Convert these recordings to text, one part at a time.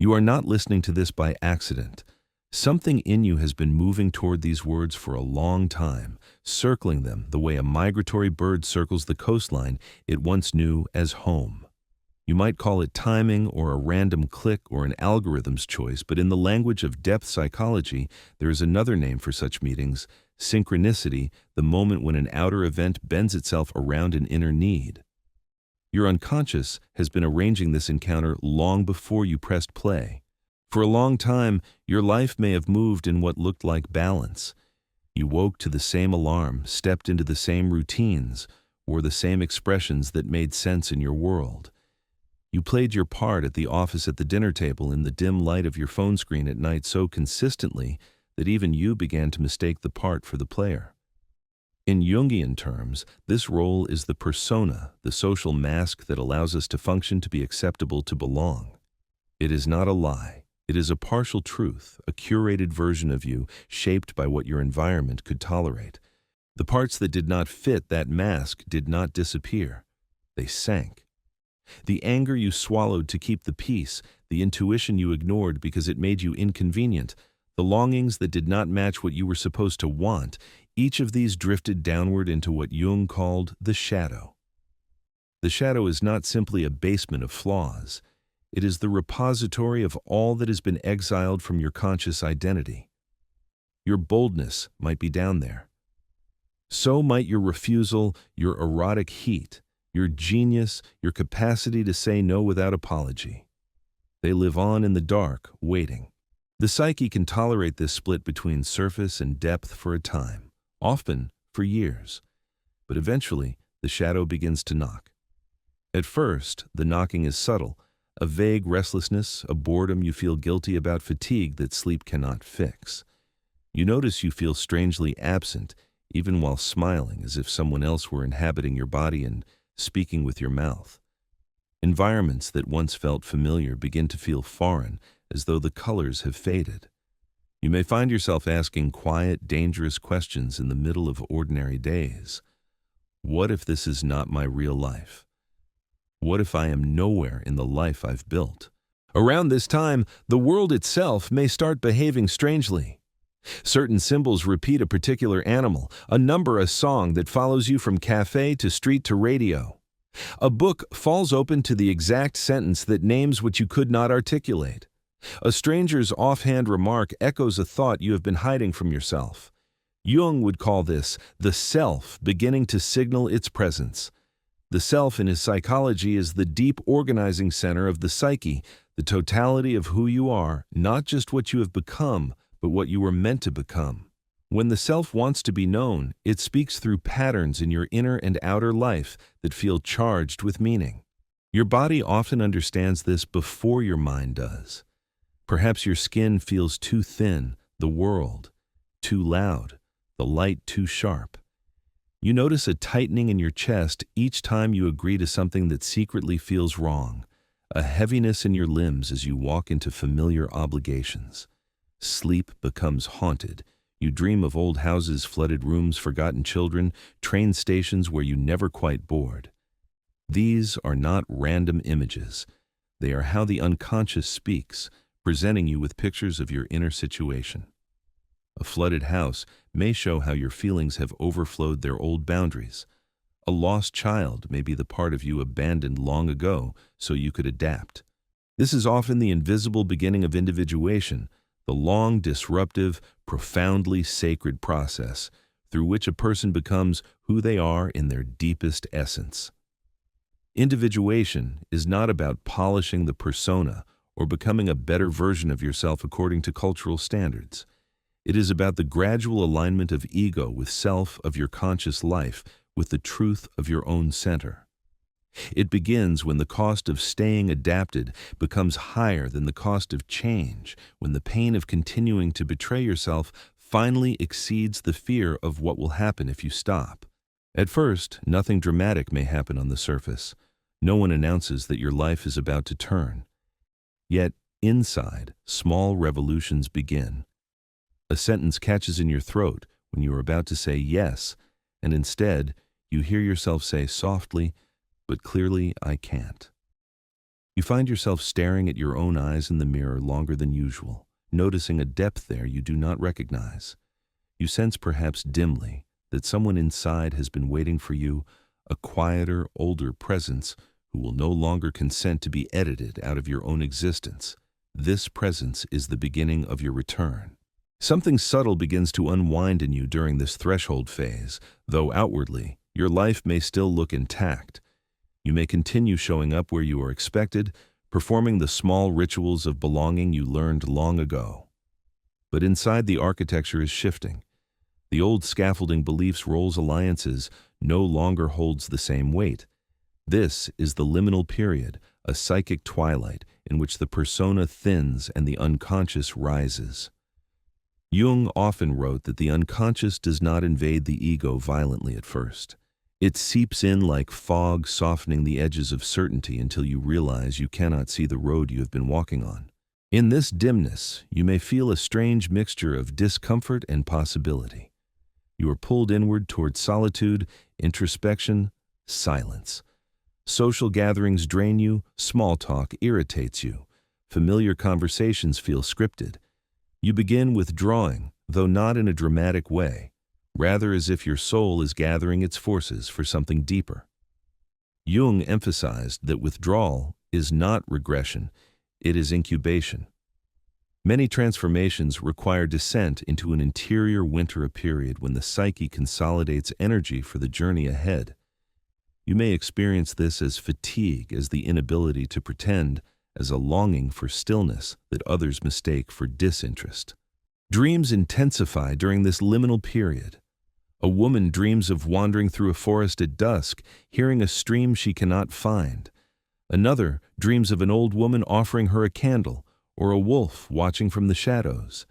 You are not listening to this by accident. Something in you has been moving toward these words for a long time, circling them the way a migratory bird circles the coastline it once knew as home. You might call it timing or a random click or an algorithm's choice, but in the language of depth psychology, there is another name for such meetings: synchronicity, the moment when an outer event bends itself around an inner need. Your unconscious has been arranging this encounter long before you pressed play. For a long time, your life may have moved in what looked like balance. You woke to the same alarm, stepped into the same routines, wore the same expressions that made sense in your world. You played your part at the office, at the dinner table, in the dim light of your phone screen at night so consistently that even you began to mistake the part for the player. In Jungian terms, this role is the persona, the social mask that allows us to function, to be acceptable, to belong. It is not a lie. It is a partial truth, a curated version of you, shaped by what your environment could tolerate. The parts that did not fit that mask did not disappear. They sank. The anger you swallowed to keep the peace, the intuition you ignored because it made you inconvenient, the longings that did not match what you were supposed to want, each of these drifted downward into what Jung called the shadow. The shadow is not simply a basement of flaws. It is the repository of all that has been exiled from your conscious identity. Your boldness might be down there. So might your refusal, your erotic heat, your genius, your capacity to say no without apology. They live on in the dark, waiting. The psyche can tolerate this split between surface and depth for a time, often for years. But eventually, the shadow begins to knock. At first, the knocking is subtle, a vague restlessness, a boredom you feel guilty about, fatigue that sleep cannot fix. You notice you feel strangely absent, even while smiling, as if someone else were inhabiting your body and speaking with your mouth. Environments that once felt familiar begin to feel foreign, as though the colors have faded. You may find yourself asking quiet, dangerous questions in the middle of ordinary days. What if this is not my real life? What if I am nowhere in the life I've built? Around this time, the world itself may start behaving strangely. Certain symbols repeat a particular animal, a number, a song that follows you from cafe to street to radio. A book falls open to the exact sentence that names what you could not articulate. A stranger's offhand remark echoes a thought you have been hiding from yourself. Jung would call this the self beginning to signal its presence. The self in his psychology is the deep organizing center of the psyche, the totality of who you are, not just what you have become, but what you were meant to become. When the self wants to be known, it speaks through patterns in your inner and outer life that feel charged with meaning. Your body often understands this before your mind does. Perhaps your skin feels too thin, the world too loud, the light too sharp. You notice a tightening in your chest each time you agree to something that secretly feels wrong, a heaviness in your limbs as you walk into familiar obligations. Sleep becomes haunted. You dream of old houses, flooded rooms, forgotten children, train stations where you never quite bored. These are not random images. They are how the unconscious speaks, presenting you with pictures of your inner situation. A flooded house may show how your feelings have overflowed their old boundaries. A lost child may be the part of you abandoned long ago so you could adapt. This is often the invisible beginning of individuation, the long, disruptive, profoundly sacred process through which a person becomes who they are in their deepest essence. Individuation is not about polishing the persona or becoming a better version of yourself according to cultural standards. It is about the gradual alignment of ego with self, of your conscious life, with the truth of your own center. It begins when the cost of staying adapted becomes higher than the cost of change, when the pain of continuing to betray yourself finally exceeds the fear of what will happen if you stop. At first, nothing dramatic may happen on the surface. No one announces that your life is about to turn. Yet, inside, small revolutions begin. A sentence catches in your throat when you are about to say yes, and instead, you hear yourself say softly, but clearly, I can't. You find yourself staring at your own eyes in the mirror longer than usual, noticing a depth there you do not recognize. You sense perhaps dimly that someone inside has been waiting for you, a quieter, older presence who will no longer consent to be edited out of your own existence. This presence is the beginning of your return. Something subtle begins to unwind in you during this threshold phase, though outwardly, your life may still look intact. You may continue showing up where you are expected, performing the small rituals of belonging you learned long ago. But inside, the architecture is shifting. The old scaffolding beliefs, roles, alliances no longer holds the same weight. This is the liminal period, a psychic twilight in which the persona thins and the unconscious rises. Jung often wrote that the unconscious does not invade the ego violently at first. It seeps in like fog, softening the edges of certainty until you realize you cannot see the road you have been walking on. In this dimness, you may feel a strange mixture of discomfort and possibility. You are pulled inward toward solitude, introspection, silence. Social gatherings drain you, small talk irritates you. Familiar conversations feel scripted. You begin withdrawing, though not in a dramatic way, rather as if your soul is gathering its forces for something deeper. Jung emphasized that withdrawal is not regression, it is incubation. Many transformations require descent into an interior winter, a period when the psyche consolidates energy for the journey ahead. You may experience this as fatigue, as the inability to pretend, as a longing for stillness that others mistake for disinterest. Dreams intensify during this liminal period. A woman dreams of wandering through a forest at dusk, hearing a stream she cannot find. Another dreams of an old woman offering her a candle, or a wolf watching from the shadows.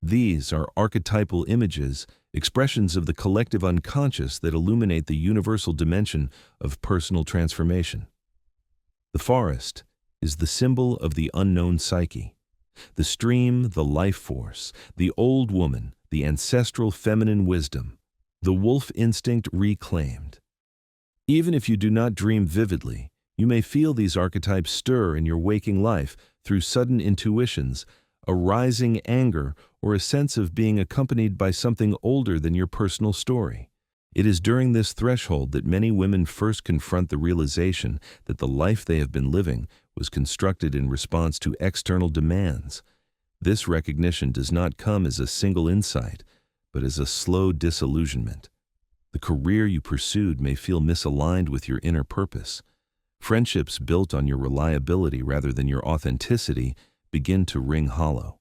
These are archetypal images, expressions of the collective unconscious that illuminate the universal dimension of personal transformation. The forest is the symbol of the unknown psyche. The stream, the life force, the old woman, the ancestral feminine wisdom, the wolf instinct reclaimed. Even if you do not dream vividly, you may feel these archetypes stir in your waking life through sudden intuitions, a rising anger, or a sense of being accompanied by something older than your personal story. It is during this threshold that many women first confront the realization that the life they have been living was constructed in response to external demands. This recognition does not come as a single insight, but as a slow disillusionment. The career you pursued may feel misaligned with your inner purpose. Friendships built on your reliability rather than your authenticity begin to ring hollow.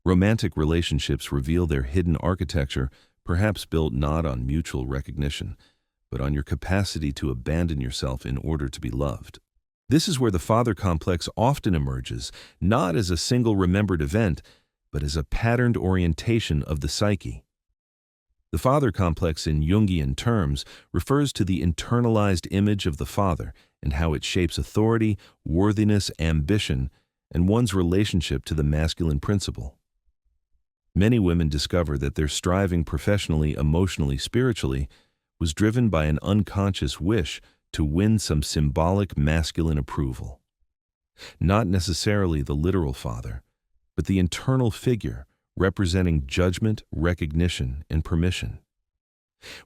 Romantic relationships reveal their hidden architecture, perhaps built not on mutual recognition, but on your capacity to abandon yourself in order to be loved. This is where the father complex often emerges, not as a single remembered event, but as a patterned orientation of the psyche. The father complex in Jungian terms refers to the internalized image of the father and how it shapes authority, worthiness, ambition, and one's relationship to the masculine principle. Many women discover that their striving professionally, emotionally, spiritually was driven by an unconscious wish to win some symbolic masculine approval. Not necessarily the literal father, but the internal figure representing judgment, recognition, and permission.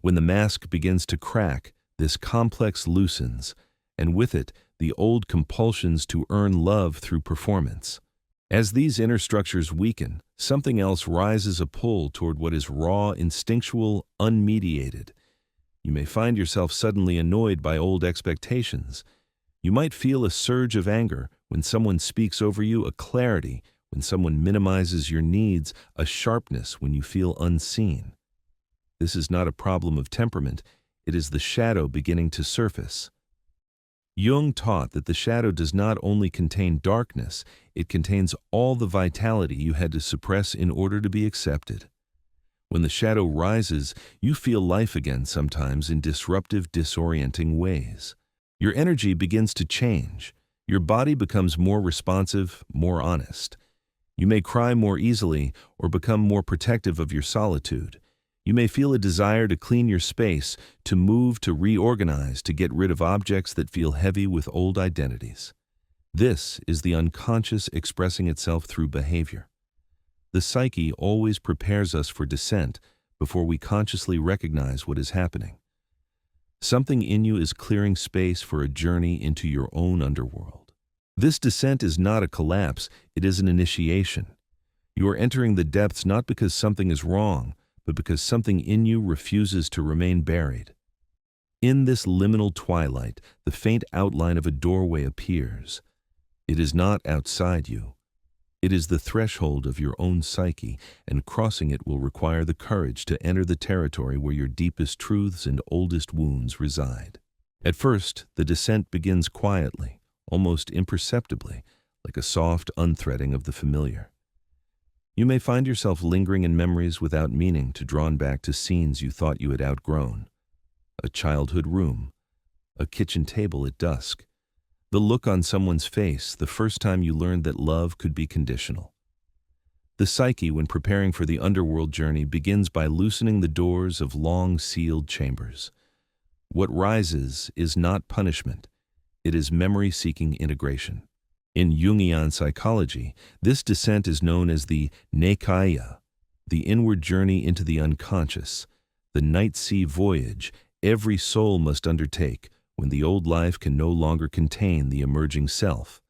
When the mask begins to crack, this complex loosens, and with it, the old compulsions to earn love through performance. As these inner structures weaken, something else rises, a pull toward what is raw, instinctual, unmediated. You may find yourself suddenly annoyed by old expectations. You might feel a surge of anger when someone speaks over you, a clarity when someone minimizes your needs, a sharpness when you feel unseen. This is not a problem of temperament, it is the shadow beginning to surface. Jung taught that the shadow does not only contain darkness, it contains all the vitality you had to suppress in order to be accepted. When the shadow rises, you feel life again, sometimes in disruptive, disorienting ways. Your energy begins to change. Your body becomes more responsive, more honest. You may cry more easily or become more protective of your solitude. You may feel a desire to clean your space, to move, to reorganize, to get rid of objects that feel heavy with old identities. This is the unconscious expressing itself through behavior. The psyche always prepares us for descent before we consciously recognize what is happening. Something in you is clearing space for a journey into your own underworld. This descent is not a collapse, it is an initiation. You are entering the depths not because something is wrong, but because something in you refuses to remain buried. In this liminal twilight, the faint outline of a doorway appears. It is not outside you. It is the threshold of your own psyche, and crossing it will require the courage to enter the territory where your deepest truths and oldest wounds reside. At first, the descent begins quietly, almost imperceptibly, like a soft unthreading of the familiar. You may find yourself lingering in memories without meaning, drawn back to scenes you thought you had outgrown. A childhood room, a kitchen table at dusk, the look on someone's face the first time you learned that love could be conditional. The psyche, when preparing for the underworld journey, begins by loosening the doors of long-sealed chambers. What rises is not punishment, it is memory-seeking integration. In Jungian psychology, this descent is known as the Nekyia, the inward journey into the unconscious, the night sea voyage every soul must undertake when the old life can no longer contain the emerging self.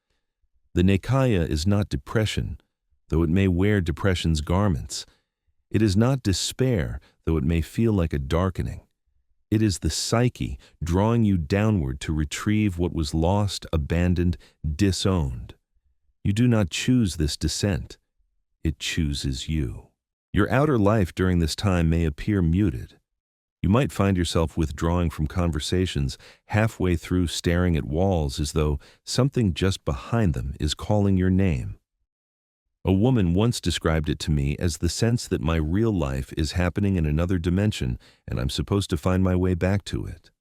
The Nekyia is not depression, though it may wear depression's garments. It is not despair, though it may feel like a darkening. It is the psyche drawing you downward to retrieve what was lost, abandoned, disowned. You do not choose this descent. It chooses you. Your outer life during this time may appear muted. You might find yourself withdrawing from conversations, halfway through staring at walls as though something just behind them is calling your name. A woman once described it to me as the sense that my real life is happening in another dimension and I'm supposed to find my way back to it.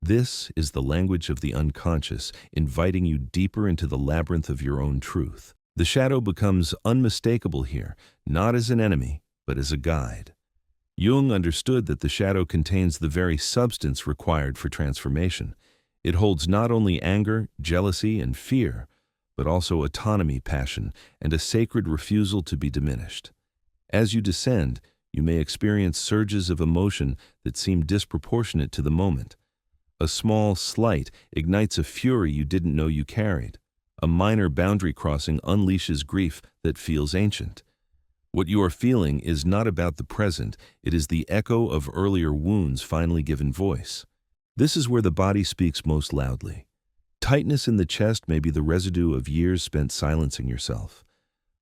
This is the language of the unconscious, inviting you deeper into the labyrinth of your own truth. The shadow becomes unmistakable here, not as an enemy, but as a guide. Jung understood that the shadow contains the very substance required for transformation. It holds not only anger, jealousy, and fear, but also autonomy, passion, and a sacred refusal to be diminished. As you descend, you may experience surges of emotion that seem disproportionate to the moment. A small slight ignites a fury you didn't know you carried. A minor boundary crossing unleashes grief that feels ancient. What you are feeling is not about the present, it is the echo of earlier wounds finally given voice. This is where the body speaks most loudly. Tightness in the chest may be the residue of years spent silencing yourself.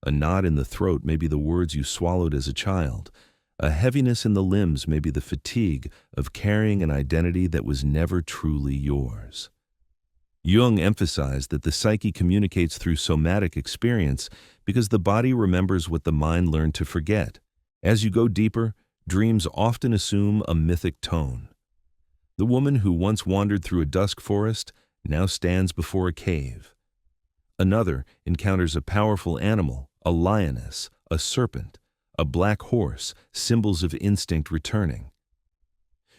A knot in the throat may be the words you swallowed as a child. A heaviness in the limbs may be the fatigue of carrying an identity that was never truly yours. Jung emphasized that the psyche communicates through somatic experience because the body remembers what the mind learned to forget. As you go deeper, dreams often assume a mythic tone. The woman who once wandered through a dusk forest now stands before a cave. Another encounters a powerful animal, a lioness, a serpent, a black horse, symbols of instinct returning.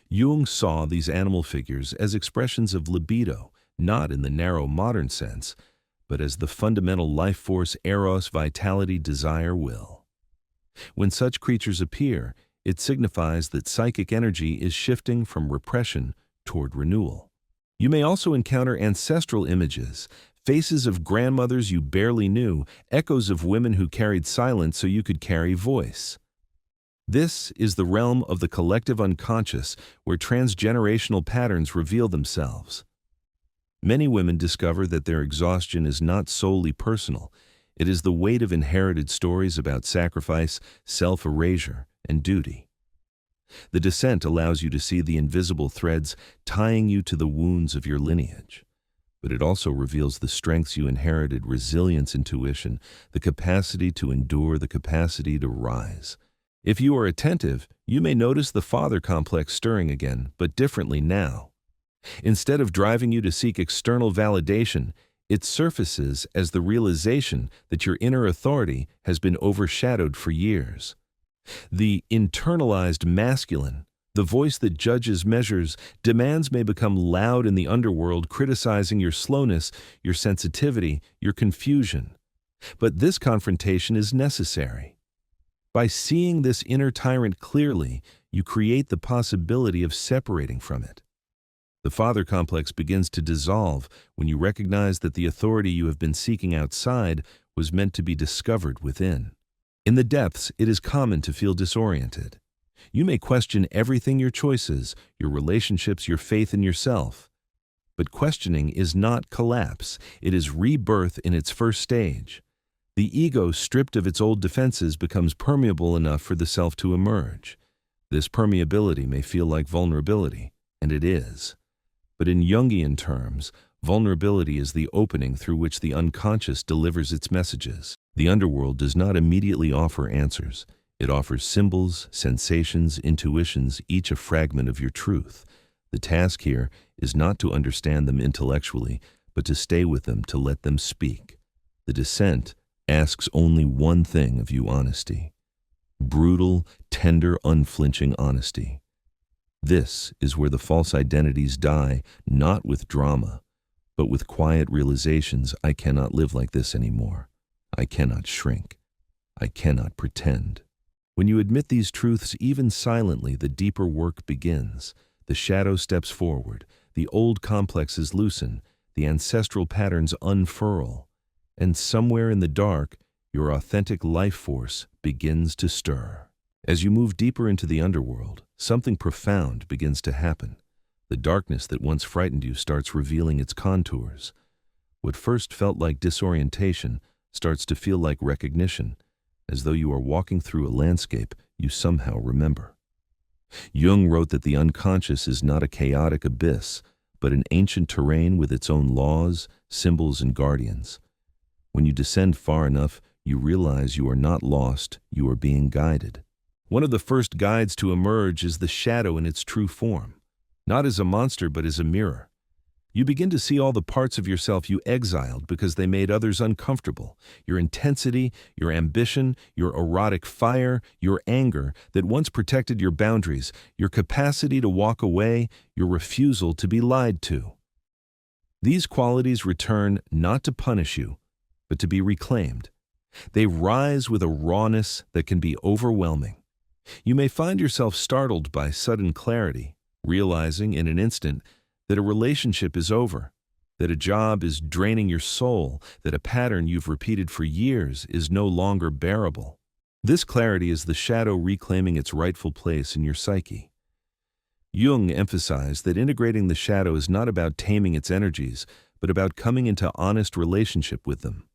Jung saw these animal figures as expressions of libido, not in the narrow modern sense, but as the fundamental life force eros, vitality, desire, will. When such creatures appear, it signifies that psychic energy is shifting from repression toward renewal. You may also encounter ancestral images, faces of grandmothers you barely knew, echoes of women who carried silence so you could carry voice. This is the realm of the collective unconscious, where transgenerational patterns reveal themselves. Many women discover that their exhaustion is not solely personal. It is the weight of inherited stories about sacrifice, self-erasure, and duty. The descent allows you to see the invisible threads tying you to the wounds of your lineage. But it also reveals the strengths you inherited: resilience, intuition, the capacity to endure, the capacity to rise. If you are attentive, you may notice the father complex stirring again, but differently now. Instead of driving you to seek external validation, it surfaces as the realization that your inner authority has been overshadowed for years. The internalized masculine, The voice that judges, measures, demands may become loud in the underworld, criticizing your slowness, your sensitivity, your confusion. But this confrontation is necessary. By seeing this inner tyrant clearly, you create the possibility of separating from it. The father complex begins to dissolve when you recognize that the authority you have been seeking outside was meant to be discovered within. In the depths, it is common to feel disoriented. You may question everything: your choices, your relationships, your faith in yourself. But questioning is not collapse. It is rebirth in its first stage. The ego, stripped of its old defenses, becomes permeable enough for the self to emerge. This permeability may feel like vulnerability, and it is. But in Jungian terms, vulnerability is the opening through which the unconscious delivers its messages. The underworld does not immediately offer answers. It offers symbols, sensations, intuitions, each a fragment of your truth. The task here is not to understand them intellectually, but to stay with them, to let them speak. The descent asks only one thing of you: honesty. Brutal, tender, unflinching honesty. This is where the false identities die, not with drama, but with quiet realizations: I cannot live like this anymore. I cannot shrink. I cannot pretend. When you admit these truths, even silently, the deeper work begins. The shadow steps forward, the old complexes loosen, the ancestral patterns unfurl, and somewhere in the dark, your authentic life force begins to stir. As you move deeper into the underworld, something profound begins to happen. The darkness that once frightened you starts revealing its contours. What first felt like disorientation starts to feel like recognition, as though you are walking through a landscape you somehow remember. Jung wrote that the unconscious is not a chaotic abyss, but an ancient terrain with its own laws, symbols, and guardians. When you descend far enough, you realize you are not lost, you are being guided. One of the first guides to emerge is the shadow in its true form, not as a monster but as a mirror. You begin to see all the parts of yourself you exiled because they made others uncomfortable. Your intensity, your ambition, your erotic fire, your anger that once protected your boundaries, your capacity to walk away, your refusal to be lied to. These qualities return not to punish you, but to be reclaimed. They rise with a rawness that can be overwhelming. You may find yourself startled by sudden clarity, realizing in an instant that a relationship is over, that a job is draining your soul, that a pattern you've repeated for years is no longer bearable. This clarity is the shadow reclaiming its rightful place in your psyche. Jung emphasized that integrating the shadow is not about taming its energies, but about coming into honest relationship with them.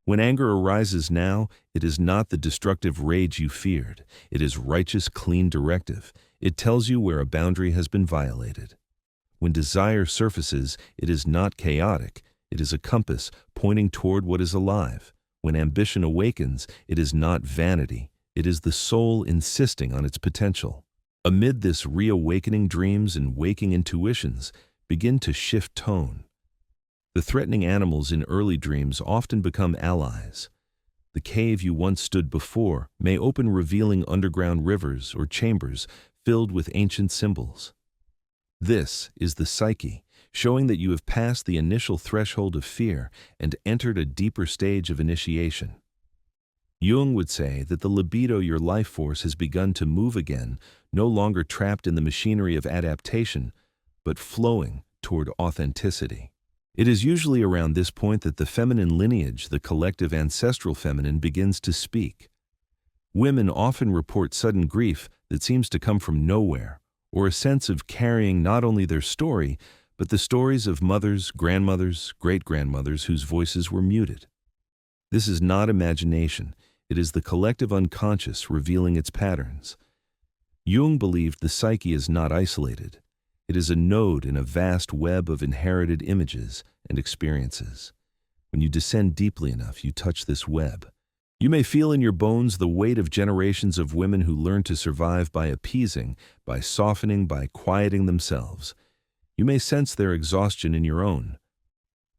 When anger arises now, it is not the destructive rage you feared. It is righteous, clean directive. It tells you where a boundary has been violated. When desire surfaces, it is not chaotic. It is a compass pointing toward what is alive. When ambition awakens, it is not vanity. It is the soul insisting on its potential. Amid this reawakening, dreams and waking intuitions begin to shift tone. The threatening animals in early dreams often become allies. The cave you once stood before may open, revealing underground rivers or chambers filled with ancient symbols. This is the psyche, showing that you have passed the initial threshold of fear and entered a deeper stage of initiation. Jung would say that the libido, your life force, has begun to move again, no longer trapped in the machinery of adaptation, but flowing toward authenticity. It is usually around this point that the feminine lineage, the collective ancestral feminine, begins to speak. Women often report sudden grief that seems to come from nowhere, or a sense of carrying not only their story, but the stories of mothers, grandmothers, great-grandmothers whose voices were muted. This is not imagination. It is the collective unconscious revealing its patterns. Jung believed the psyche is not isolated. It is a node in a vast web of inherited images and experiences. When you descend deeply enough, you touch this web. You may feel in your bones the weight of generations of women who learned to survive by appeasing, by softening, by quieting themselves. You may sense their exhaustion in your own.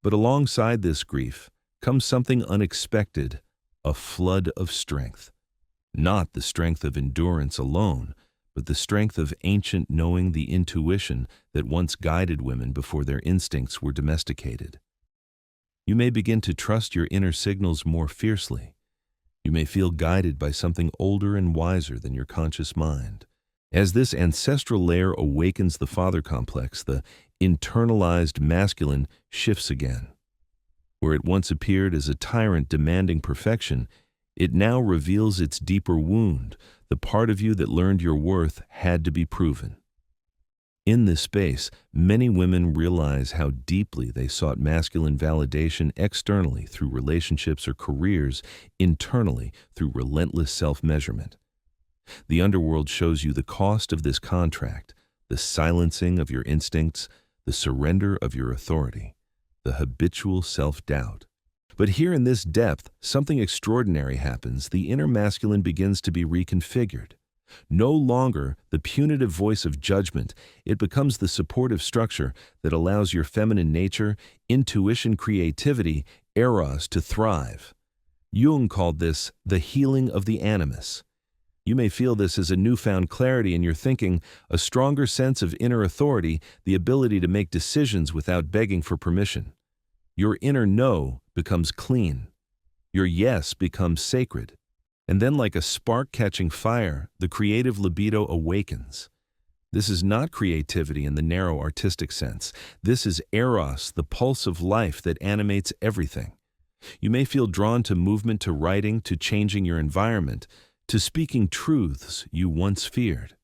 But alongside this grief comes something unexpected, a flood of strength. Not the strength of endurance alone, but the strength of ancient knowing, the intuition that once guided women before their instincts were domesticated. You may begin to trust your inner signals more fiercely. You may feel guided by something older and wiser than your conscious mind. As this ancestral layer awakens the father complex, the internalized masculine shifts again. Where it once appeared as a tyrant demanding perfection, it now reveals its deeper wound. The part of you that learned your worth had to be proven. In this space, many women realize how deeply they sought masculine validation externally through relationships or careers, internally through relentless self-measurement. The underworld shows you the cost of this contract, the silencing of your instincts, the surrender of your authority, the habitual self-doubt. But here in this depth, something extraordinary happens. The inner masculine begins to be reconfigured. No longer the punitive voice of judgment, it becomes the supportive structure that allows your feminine nature, intuition, creativity, eros to thrive. Jung called this the healing of the animus. You may feel this as a newfound clarity in your thinking, a stronger sense of inner authority, the ability to make decisions without begging for permission. Your inner no becomes clean. Your yes becomes sacred. And then, like a spark catching fire, the creative libido awakens. This is not creativity in the narrow artistic sense. This is eros, the pulse of life that animates everything. You may feel drawn to movement, to writing, to changing your environment, to speaking truths you once feared.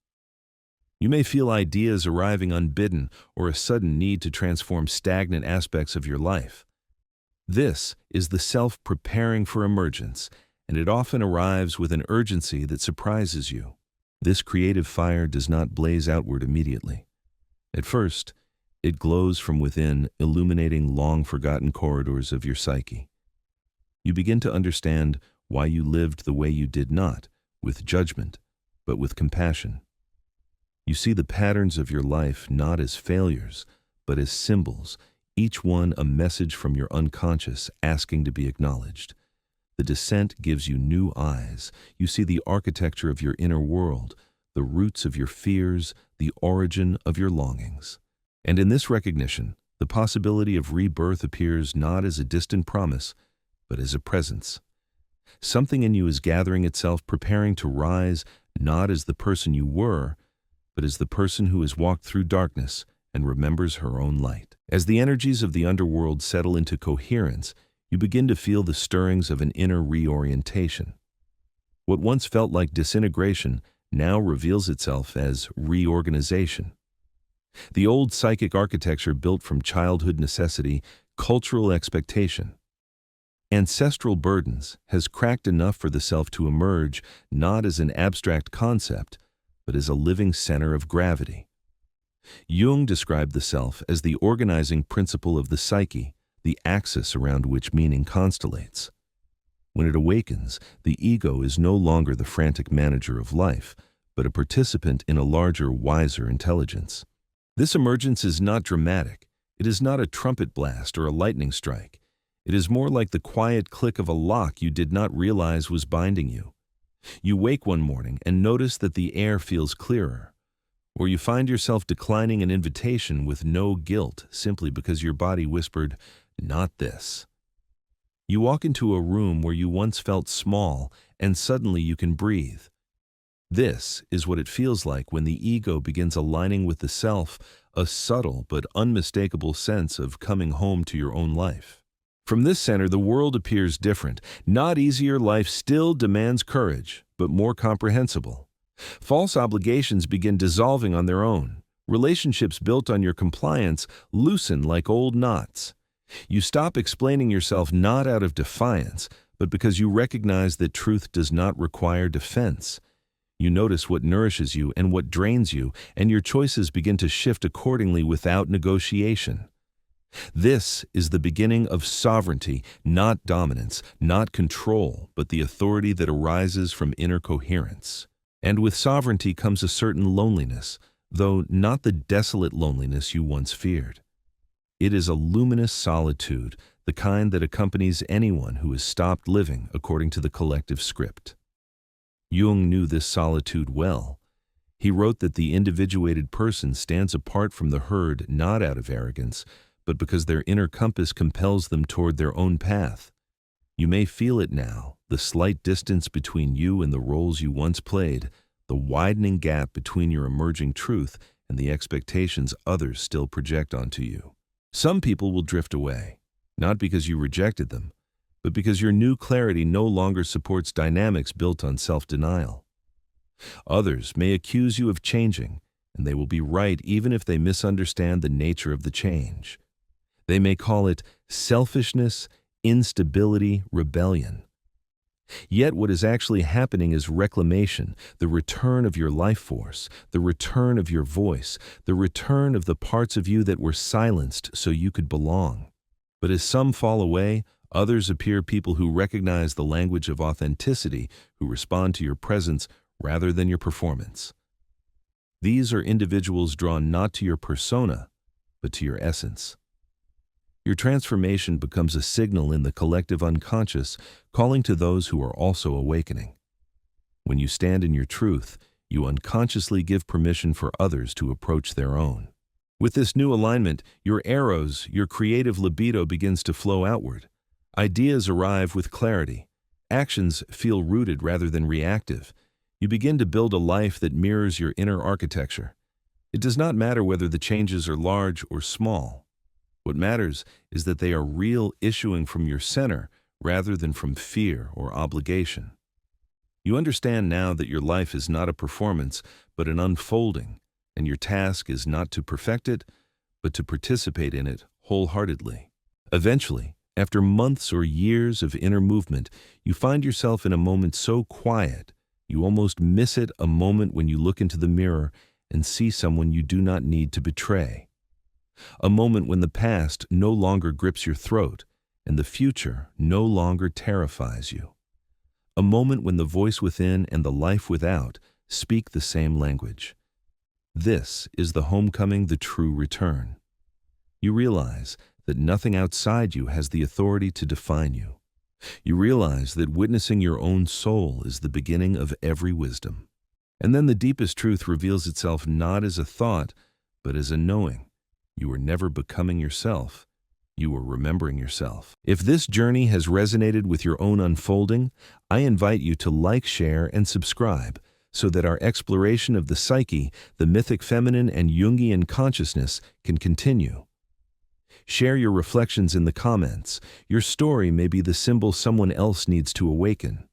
You may feel ideas arriving unbidden or a sudden need to transform stagnant aspects of your life. This is the self preparing for emergence, and it often arrives with an urgency that surprises you. This creative fire does not blaze outward immediately. At first, it glows from within, illuminating long-forgotten corridors of your psyche. You begin to understand why you lived the way you did, not with judgment, but with compassion. You see the patterns of your life not as failures, but as symbols, each one a message from your unconscious asking to be acknowledged. The descent gives you new eyes. You see the architecture of your inner world, the roots of your fears, the origin of your longings. And in this recognition, the possibility of rebirth appears not as a distant promise, but as a presence. Something in you is gathering itself, preparing to rise, not as the person you were, but as the person who has walked through darkness and remembers her own light. As the energies of the underworld settle into coherence, you begin to feel the stirrings of an inner reorientation. What once felt like disintegration now reveals itself as reorganization. The old psychic architecture built from childhood necessity, cultural expectation, ancestral burdens has cracked enough for the self to emerge not as an abstract concept, but as a living center of gravity. Jung described the self as the organizing principle of the psyche, the axis around which meaning constellates. When it awakens, the ego is no longer the frantic manager of life, but a participant in a larger, wiser intelligence. This emergence is not dramatic. It is not a trumpet blast or a lightning strike. It is more like the quiet click of a lock you did not realize was binding you. You wake one morning and notice that the air feels clearer, or you find yourself declining an invitation with no guilt simply because your body whispered, "Not this." You walk into a room where you once felt small, and suddenly you can breathe. This is what it feels like when the ego begins aligning with the self, a subtle but unmistakable sense of coming home to your own life. From this center, the world appears different. Not easier, life still demands courage, but more comprehensible. False obligations begin dissolving on their own. Relationships built on your compliance loosen like old knots. You stop explaining yourself not out of defiance, but because you recognize that truth does not require defense. You notice what nourishes you and what drains you, and your choices begin to shift accordingly without negotiation. This is the beginning of sovereignty, not dominance, not control, but the authority that arises from inner coherence. And with sovereignty comes a certain loneliness, though not the desolate loneliness you once feared. It is a luminous solitude, the kind that accompanies anyone who has stopped living according to the collective script. Jung knew this solitude well. He wrote that the individuated person stands apart from the herd not out of arrogance, but because their inner compass compels them toward their own path. You may feel it now, the slight distance between you and the roles you once played, the widening gap between your emerging truth and the expectations others still project onto you. Some people will drift away, not because you rejected them, but because your new clarity no longer supports dynamics built on self-denial. Others may accuse you of changing, and they will be right even if they misunderstand the nature of the change. They may call it selfishness, instability, rebellion. Yet what is actually happening is reclamation, the return of your life force, the return of your voice, the return of the parts of you that were silenced so you could belong. But as some fall away, others appear, people who recognize the language of authenticity, who respond to your presence rather than your performance. These are individuals drawn not to your persona, but to your essence. Your transformation becomes a signal in the collective unconscious, calling to those who are also awakening. When you stand in your truth, you unconsciously give permission for others to approach their own. With this new alignment, your arrows, your creative libido begins to flow outward. Ideas arrive with clarity. Actions feel rooted rather than reactive. You begin to build a life that mirrors your inner architecture. It does not matter whether the changes are large or small. What matters is that they are real, issuing from your center rather than from fear or obligation. You understand now that your life is not a performance, but an unfolding, and your task is not to perfect it, but to participate in it wholeheartedly. Eventually, after months or years of inner movement, you find yourself in a moment so quiet, you almost miss it, a moment when you look into the mirror and see someone you do not need to betray. A moment when the past no longer grips your throat and the future no longer terrifies you. A moment when the voice within and the life without speak the same language. This is the homecoming, the true return. You realize that nothing outside you has the authority to define you. You realize that witnessing your own soul is the beginning of every wisdom. And then the deepest truth reveals itself not as a thought, but as a knowing. You are never becoming yourself. You are remembering yourself. If this journey has resonated with your own unfolding, I invite you to like, share, and subscribe so that our exploration of the psyche, the mythic feminine, and Jungian consciousness can continue. Share your reflections in the comments. Your story may be the symbol someone else needs to awaken.